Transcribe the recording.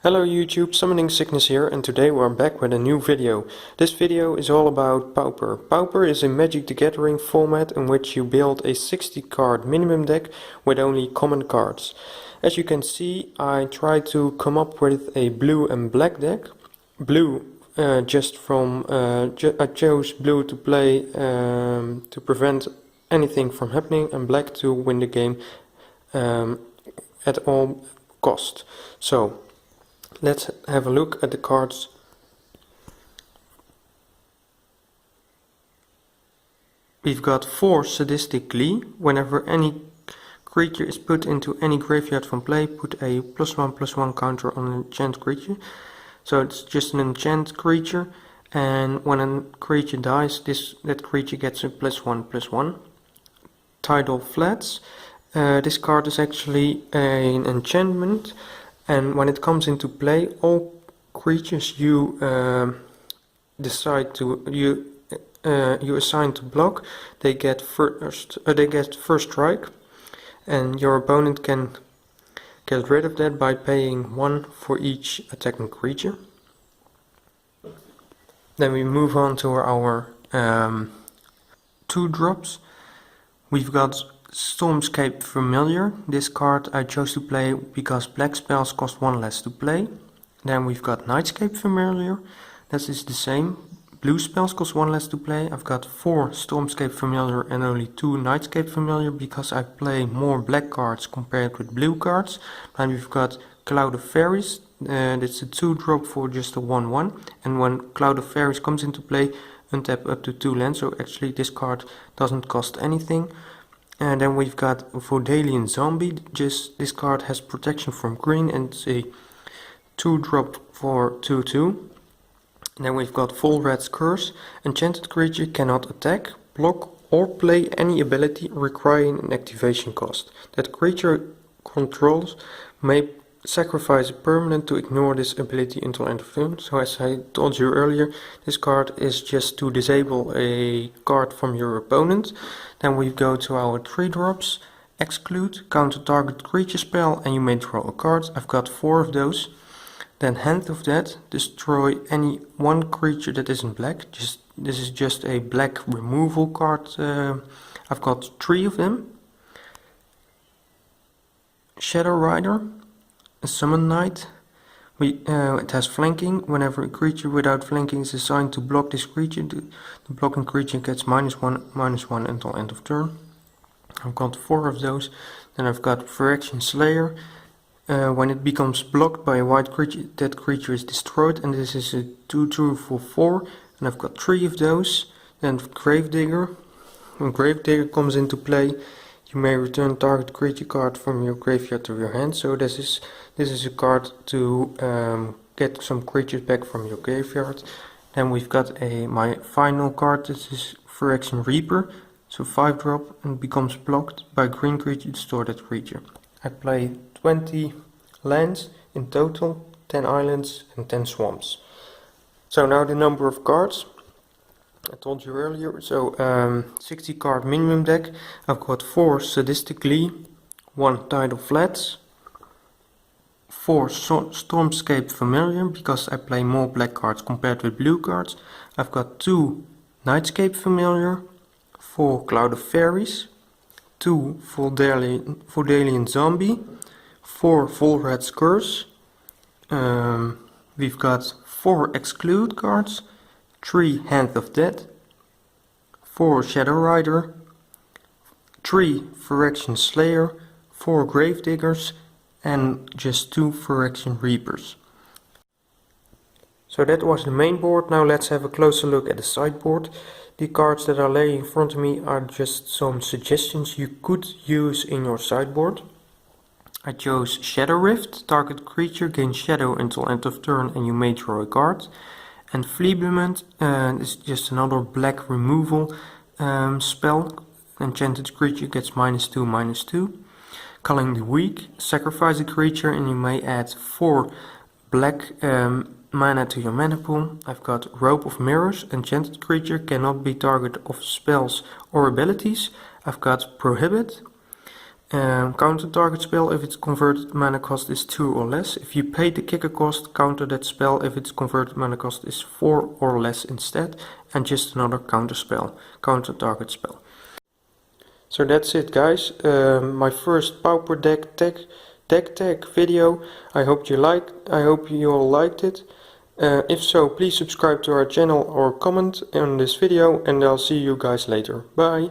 Hello YouTube, Summoning Sickness here, and today we're back with a new video. This video is all about Pauper. Pauper is a Magic the Gathering format in which you build a 60 card minimum deck with only common cards. As you can see, I tried to come up with a blue and black deck. Blue I chose blue to play to prevent anything from happening, and black to win the game at all cost. So let's have a look at the cards. We've got 4 Sadistic Glee. Whenever any creature is put into any graveyard from play, put a +1/+1 counter on an enchant creature. So it's just an enchant creature, and when a creature dies, that creature gets a +1/+1. Tidal Flats. This card is actually an enchantment, and when it comes into play, all creatures you assign to block, they get first strike, and your opponent can get rid of that by paying 1 for each attacking creature. Then we move on to our 2 drops. We've got Stormscape Familiar. This card I chose to play because black spells cost 1 less to play. Then we've got Nightscape Familiar. That is the same. Blue spells cost 1 less to play. I've got 4 Stormscape Familiar and only 2 Nightscape Familiar because I play more black cards compared with blue cards. And we've got Cloud of Faeries. It's a 2 drop for just a 1/1. And when Cloud of Faeries comes into play, untap up to 2 lands. So actually this card doesn't cost anything. And then we've got Voldalian Zombie. This card has protection from green, and it's a 2 drop for 2/2. And then we've got Volrath Curse. Enchanted creature cannot attack, block, or play any ability requiring an activation cost. That creature controls may sacrifice a permanent to ignore this ability until end of turn. So as I told you earlier, this card is just to disable a card from your opponent. Then we go to our 3 drops. Exclude, counter target creature spell, and you may draw a card. I've got 4 of those. Then hand of that, destroy any 1 creature that isn't black. This is just a black removal card. I've got 3 of them. Shadow Rider, a Summon Knight. It has flanking. Whenever a creature without flanking is assigned to block this creature, the blocking creature gets -1/-1 until end of turn. I've got 4 of those. Then I've got Phyrexian Slayer. When it becomes blocked by a white creature, that creature is destroyed, and this is a 2/2 for 4. And I've got 3 of those. Then Gravedigger. When Gravedigger comes into play, you may return target creature card from your graveyard to your hand. So this is a card to get some creatures back from your graveyard. Then we've got my final card. This is Phyrexian Reaper. So 5 drop, and becomes blocked by green creature, destroy that creature. I play 20 lands in total, 10 islands and 10 swamps. So now the number of cards. I told you earlier, so 60 card minimum deck. I've got 4 Sadistic Glee, 1 Tidal Flats, 4 Stormscape Familiar because I play more black cards compared with blue cards. I've got 2 Nightscape Familiar, 4 Cloud of Faeries, 2 Voldalian Zombie, 4 Volrath Curse. We've got 4 Exclude cards, 3 Hand of Death, 4 Shadow Rider, 3 Phyrexian Slayer, 4 Gravediggers, and just 2 Phyrexian Reapers. So that was the main board. Now let's have a closer look at the sideboard. The cards that are laying in front of me are just some suggestions you could use in your sideboard. I chose Shadow Rift. Target creature gains shadow until end of turn, and you may draw a card. And Fleeblement is just another black removal spell. Enchanted creature gets -2/-2. Culling the Weak. Sacrifice a creature and you may add 4 black mana to your mana pool. I've got Robe of Mirrors. Enchanted creature cannot be target of spells or abilities. I've got Prohibit. Counter target spell if its converted mana cost is 2 or less. If you paid the kicker cost, counter that spell if its converted mana cost is 4 or less instead, and just another counter spell, counter target spell. So that's it, guys. My first Pauper deck tech video. I hope you all liked it. If so, please subscribe to our channel or comment on this video, and I'll see you guys later. Bye!